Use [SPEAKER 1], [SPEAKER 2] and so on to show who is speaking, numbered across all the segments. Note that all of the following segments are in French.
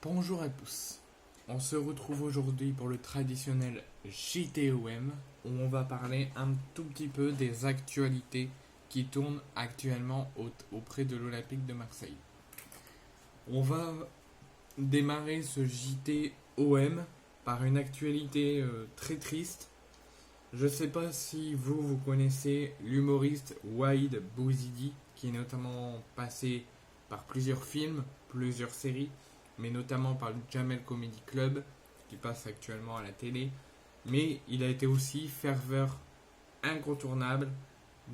[SPEAKER 1] Bonjour à tous. On se retrouve aujourd'hui pour le traditionnel JTOM où on va parler un tout petit peu des actualités qui tournent actuellement auprès de l'Olympique de Marseille. On va démarrer ce JTOM par une actualité très triste. Je ne sais pas si vous connaissez l'humoriste Waïd Bouzidi qui est notamment passé par plusieurs films, plusieurs séries, mais notamment par le Jamel Comedy Club, qui passe actuellement à la télé. Mais il a été aussi ferveur incontournable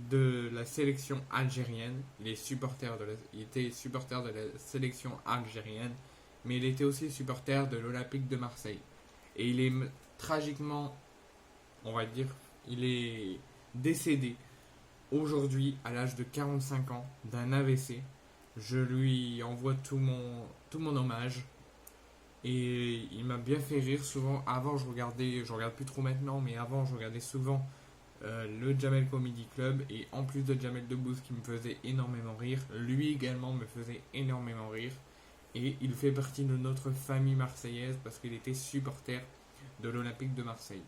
[SPEAKER 1] de la sélection algérienne. Il était supporter de la sélection algérienne, mais il était aussi supporter de l'Olympique de Marseille. Et il est tragiquement, on va dire, il est décédé aujourd'hui à l'âge de 45 ans d'un AVC. Je lui envoie tout mon hommage. Et il m'a bien fait rire souvent. Avant, je regarde plus trop maintenant, mais avant, je regardais souvent le Jamel Comedy Club. Et en plus de Jamel Debbouze qui me faisait énormément rire, lui également me faisait énormément rire. Et il fait partie de notre famille marseillaise parce qu'il était supporter de l'Olympique de Marseille.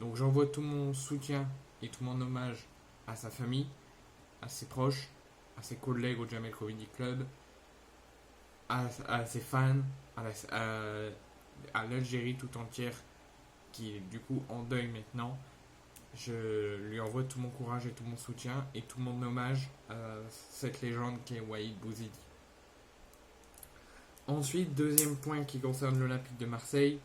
[SPEAKER 1] Donc j'envoie tout mon soutien et tout mon hommage à sa famille, à ses proches, à ses collègues au Jamel Comedy Club, à ses fans, à l'Algérie tout entière qui est du coup en deuil maintenant. Je lui envoie tout mon courage et tout mon soutien et tout mon hommage à cette légende qui est Waïd Bouzidi. Ensuite, deuxième point qui concerne l'Olympique de Marseille,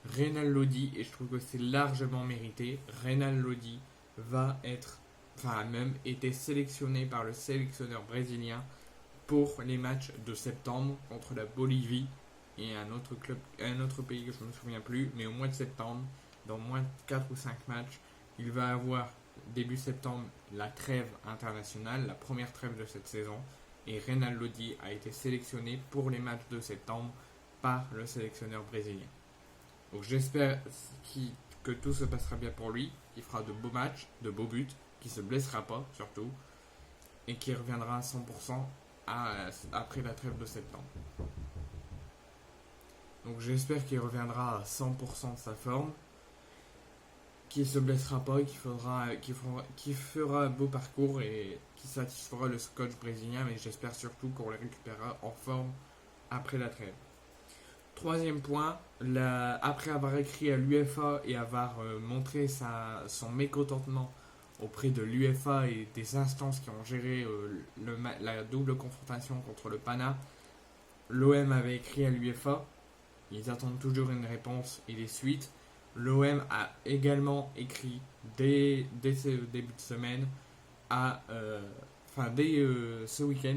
[SPEAKER 1] Reynal Lodi, et je trouve que c'est largement mérité, Reynal Lodi a même été sélectionné par le sélectionneur brésilien pour les matchs de septembre contre la Bolivie et un autre pays que je ne me souviens plus, mais au mois de septembre, dans moins de 4 ou 5 matchs, il va avoir début septembre la trêve internationale, la première trêve de cette saison, et Reynal Lodi a été sélectionné pour les matchs de septembre par le sélectionneur brésilien. Donc j'espère que tout se passera bien pour lui, qu'il fera de beaux matchs, de beaux buts, qu'il ne se blessera pas surtout, et qu'il reviendra à 100% après la trêve de septembre. Donc j'espère qu'il reviendra à 100% de sa forme, qu'il ne se blessera pas et qu'il fera un beau parcours et qu'il satisfera le coach brésilien, mais j'espère surtout qu'on le récupérera en forme après la trêve. Troisième point, après avoir écrit à l'UEFA et avoir montré son mécontentement auprès de l'UEFA et des instances qui ont géré la double confrontation contre le Pana, l'OM avait écrit à l'UEFA. Ils attendent toujours une réponse et des suites. L'OM a également écrit dès ce début de semaine dès ce week-end,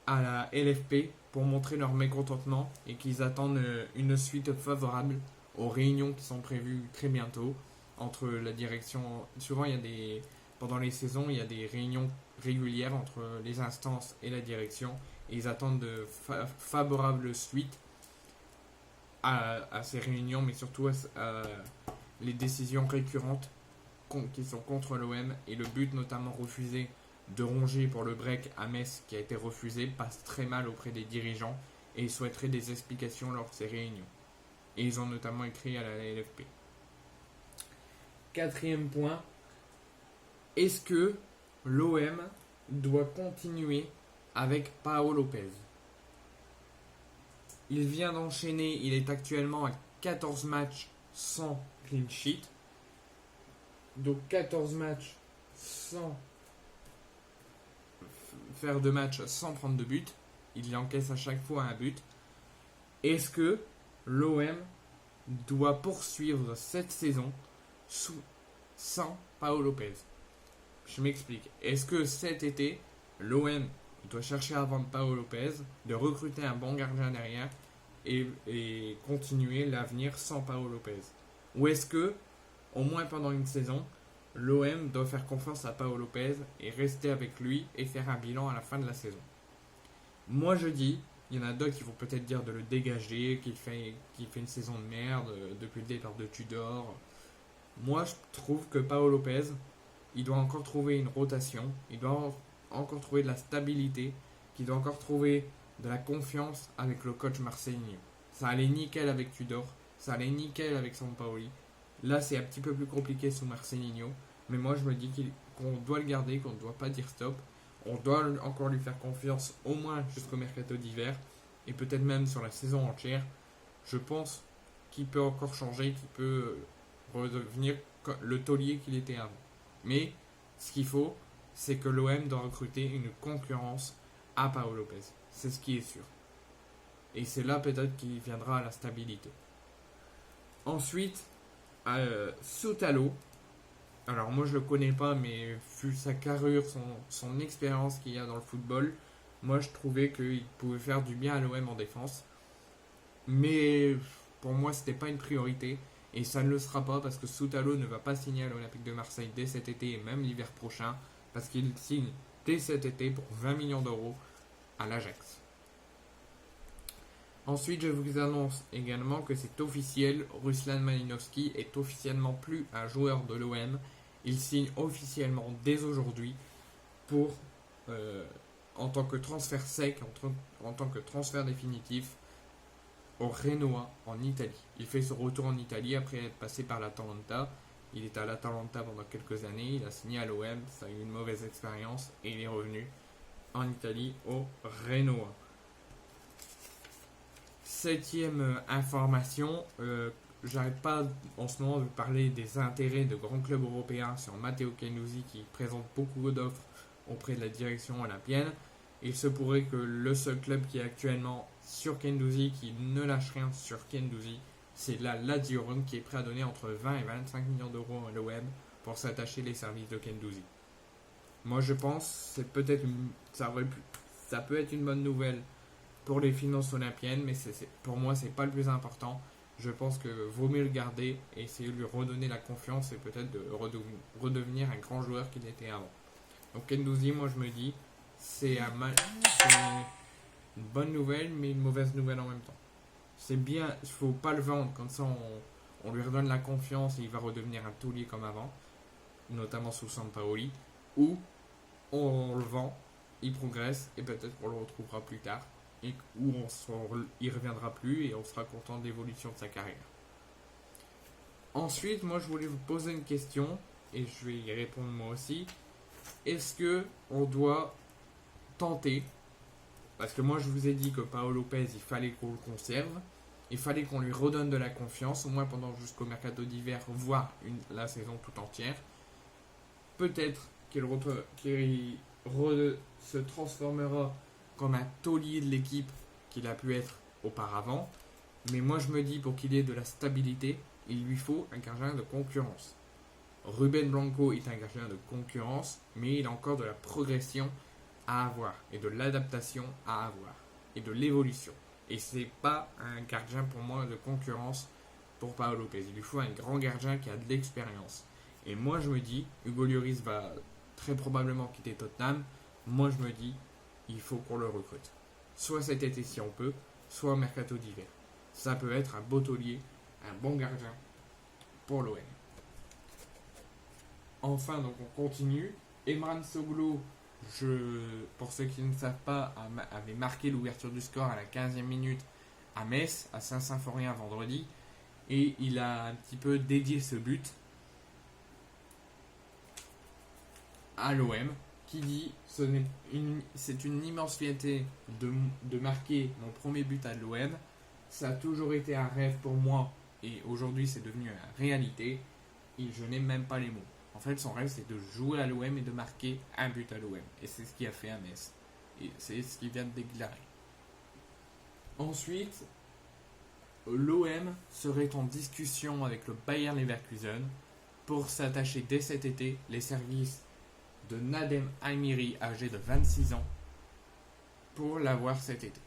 [SPEAKER 1] à la LFP pour montrer leur mécontentement et qu'ils attendent une suite favorable aux réunions qui sont prévues très bientôt entre la direction. Souvent, pendant les saisons, il y a des réunions régulières entre les instances et la direction et ils attendent de favorables suites à ces réunions, mais surtout à les décisions récurrentes qui sont contre l'OM et le but notamment refusé de Rongier pour le break à Metz qui a été refusé passe très mal auprès des dirigeants et ils souhaiteraient des explications lors de ces réunions. Et ils ont notamment écrit à la LFP. Quatrième point, est-ce que l'OM doit continuer avec Pau Lopez? Il vient d'enchaîner, il est actuellement à 14 matchs sans clean sheet. Donc 14 matchs sans faire de matchs sans prendre de but. Il encaisse à chaque fois un but. Est-ce que l'OM doit poursuivre cette saison sans Pau Lopez? Je m'explique. Est-ce que cet été, l'OM doit chercher à vendre Pau Lopez, de recruter un bon gardien derrière et continuer l'avenir sans Pau Lopez? Ou est-ce que, au moins pendant une saison, l'OM doit faire confiance à Pau Lopez et rester avec lui et faire un bilan à la fin de la saison? Moi je dis, il y en a d'autres qui vont peut-être dire de le dégager, qu'il fait une saison de merde depuis le départ de Tudor. Moi je trouve que Pau Lopez, il doit encore trouver une rotation, il doit encore trouver de la stabilité, qu'il doit encore trouver de la confiance avec le coach Marcelinho. Ça allait nickel avec Tudor, ça allait nickel avec Sampaoli. Là, c'est un petit peu plus compliqué sous Marcelinho, mais moi je me dis qu'on doit le garder, qu'on ne doit pas dire stop. On doit encore lui faire confiance au moins jusqu'au mercato d'hiver et peut-être même sur la saison entière. Je pense qu'il peut encore changer, qu'il peut redevenir le taulier qu'il était avant. Mais ce qu'il faut, c'est que l'OM doit recruter une concurrence à Paolo Lopez. C'est ce qui est sûr. Et c'est là peut-être qu'il viendra à la stabilité. Ensuite, Soutalo. Alors moi je le connais pas, mais vu sa carrure, son expérience qu'il y a dans le football, moi je trouvais qu'il pouvait faire du bien à l'OM en défense. Mais pour moi c'était pas une priorité. Et ça ne le sera pas parce que Soutalo ne va pas signer à l'Olympique de Marseille dès cet été et même l'hiver prochain. Parce qu'il signe dès cet été pour 20 millions d'euros à l'Ajax. Ensuite, je vous annonce également que c'est officiel, Ruslan Malinovski est officiellement plus un joueur de l'OM. Il signe officiellement dès aujourd'hui pour, en tant que transfert sec, en tant que transfert définitif, au Genoa en Italie. Il fait son retour en Italie après être passé par l'Atalanta. Il était à l'Atalanta pendant quelques années, il a signé à l'OM, ça a eu une mauvaise expérience et il est revenu en Italie au Genoa. Septième information, j'arrête pas en ce moment de parler des intérêts de grands clubs européens sur Matteo Guendouzi qui présente beaucoup d'offres auprès de la direction olympienne. Il se pourrait que le seul club qui est actuellement sur Guendouzi, qui ne lâche rien sur Guendouzi, c'est la Lazio Rome qui est prêt à donner entre 20 et 25 millions d'euros à l'OM pour s'attacher les services de Guendouzi. Moi je pense que ça peut être une bonne nouvelle pour les finances olympiennes, mais pour moi c'est pas le plus important. Je pense que vaut mieux le garder et essayer de lui redonner la confiance et peut-être de redevenir un grand joueur qu'il était avant. Donc Guendouzi, moi je me dis, c'est une bonne nouvelle mais une mauvaise nouvelle en même temps. C'est bien, il faut pas le vendre, comme ça on lui redonne la confiance et il va redevenir un taulier comme avant, notamment sous Sampaoli, ou on le vend, il progresse et peut-être qu'on le retrouvera plus tard, et où il reviendra plus et on sera content de l'évolution de sa carrière. Ensuite, moi je voulais vous poser une question et je vais y répondre moi aussi. Est-ce que on doit tenter, parce que moi je vous ai dit que Paolo Lopez il fallait qu'on le conserve, il fallait qu'on lui redonne de la confiance au moins pendant jusqu'au mercato d'hiver, voire la saison tout entière. Peut-être qu'il se transformera comme un taulier de l'équipe qu'il a pu être auparavant. Mais moi je me dis, pour qu'il ait de la stabilité, il lui faut un gardien de concurrence. Ruben Blanco est un gardien de concurrence, mais il a encore de la progression à avoir, et de l'adaptation à avoir, et de l'évolution. Et c'est pas un gardien pour moi de concurrence pour Paolo Lopez. Il lui faut un grand gardien qui a de l'expérience. Et moi je me dis, Hugo Lloris va très probablement quitter Tottenham. Moi je me dis, il faut qu'on le recrute. Soit cet été si on peut, soit au mercato d'hiver. Ça peut être un beau taulier, un bon gardien pour l'OM. Enfin, donc on continue. Emran Soglo, pour ceux qui ne savent pas, avait marqué l'ouverture du score à la 15e minute à Metz, à Saint-Symphorien vendredi. Et il a un petit peu dédié ce but à l'OM, qui dit c'est une immense fierté de marquer mon premier but à l'OM. Ça a toujours été un rêve pour moi et aujourd'hui c'est devenu une réalité et je n'ai même pas les mots. En fait, son rêve c'est de jouer à l'OM et de marquer un but à l'OM. Et c'est ce qu'il a fait à Metz. Et c'est ce qu'il vient de déclarer. Ensuite, l'OM serait en discussion avec le Bayern Leverkusen pour s'attacher dès cet été les services de Nadem Amiri, âgé de 26 ans, pour l'avoir cet été.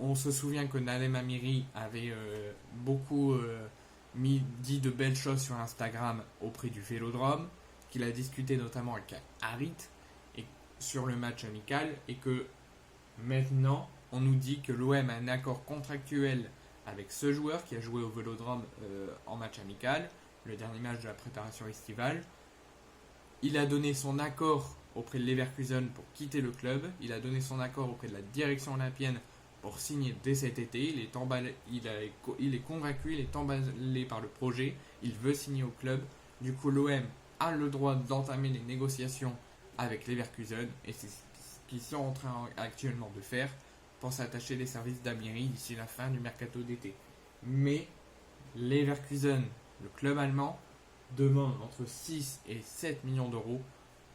[SPEAKER 1] On se souvient que Nadem Amiri avait beaucoup dit de belles choses sur Instagram auprès du Vélodrome, qu'il a discuté notamment avec Harit et sur le match amical, et que maintenant on nous dit que l'OM a un accord contractuel avec ce joueur qui a joué au Vélodrome en match amical, le dernier match de la préparation estivale. Il a donné son accord auprès de Leverkusen pour quitter le club. Il a donné son accord auprès de la direction olympienne pour signer dès cet été. Il est convaincu, il est emballé par le projet. Il veut signer au club. Du coup, l'OM a le droit d'entamer les négociations avec Leverkusen et c'est ce qu'ils sont en train actuellement de faire pour s'attacher les services d'Amiri d'ici la fin du mercato d'été. Mais Leverkusen, le club allemand, demande entre 6 et 7 millions d'euros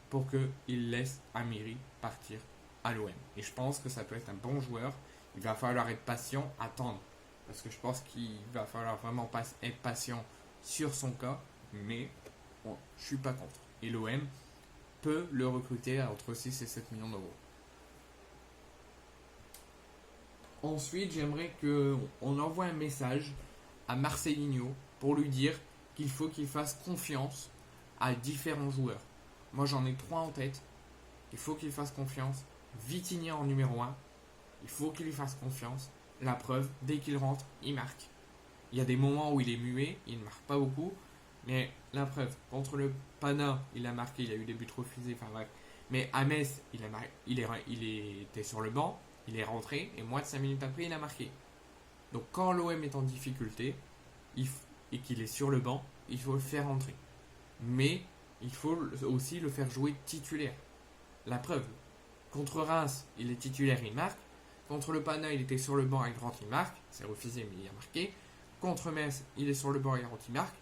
[SPEAKER 1] pour qu'il laisse Amiri partir à l'OM. Et je pense que ça peut être un bon joueur. Il va falloir être patient, attendre. Parce que je pense qu'il va falloir vraiment être patient sur son cas. Mais bon, je suis pas contre. Et l'OM peut le recruter à entre 6 et 7 millions d'euros. Ensuite, j'aimerais qu'on envoie un message à Marcelinho pour lui dire qu'il faut qu'il fasse confiance à différents joueurs. Moi, j'en ai 3 en tête. Il faut qu'il fasse confiance. Vitinha en numéro 1. Il faut qu'il lui fasse confiance. La preuve, dès qu'il rentre, il marque. Il y a des moments où il est muet, il ne marque pas beaucoup. Mais la preuve, contre le Pana, il a marqué, il a eu des buts refusés, enfin bref. Mais à Metz, il était sur le banc, il est rentré, et moins de 5 minutes après, il a marqué. Donc quand l'OM est en difficulté, et qu'il est sur le banc, il faut le faire rentrer. Mais il faut aussi le faire jouer titulaire. La preuve, contre Reims, il est titulaire, il marque. Contre le Pana, il était sur le banc, il rentre, il marque. C'est refusé, mais il a marqué. Contre Metz, il est sur le banc, il rentre, il marque.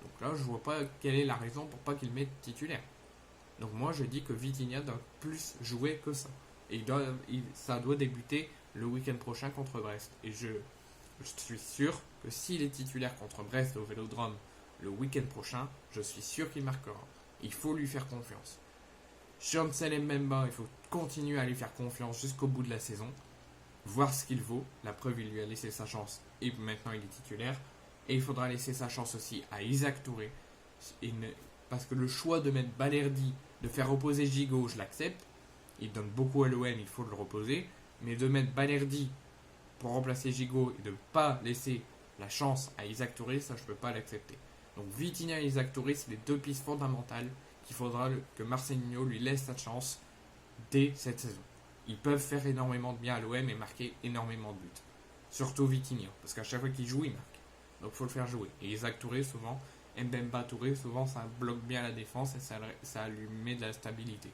[SPEAKER 1] Donc là, je vois pas quelle est la raison pour pas qu'il mette titulaire. Donc moi, je dis que Vitinha doit plus jouer que ça. Et ça doit débuter le week-end prochain contre Brest. Et je suis sûr que s'il est titulaire contre Brest au Vélodrome le week-end prochain, je suis sûr qu'il marquera. Il faut lui faire confiance. Chancel Mbemba, il faut continuer à lui faire confiance jusqu'au bout de la saison. Voir ce qu'il vaut. La preuve, il lui a laissé sa chance et maintenant il est titulaire. Et il faudra laisser sa chance aussi à Isaac Touré. Parce que le choix de mettre Balerdi, de faire reposer Gigot, je l'accepte. Il donne beaucoup à l'OM, il faut le reposer. Mais de mettre Balerdi pour remplacer Gigot et de ne pas laisser la chance à Isaac Touré, ça je ne peux pas l'accepter. Donc Vitinha et Isaac Touré, c'est les 2 pistes fondamentales qu'il faudra que Marcelinho lui laisse sa chance dès cette saison. Ils peuvent faire énormément de bien à l'OM et marquer énormément de buts. Surtout Vitinha, parce qu'à chaque fois qu'il joue, il marque. Donc il faut le faire jouer. Et Isaac Touré, souvent, Mbemba Touré, souvent ça bloque bien la défense et ça lui met de la stabilité.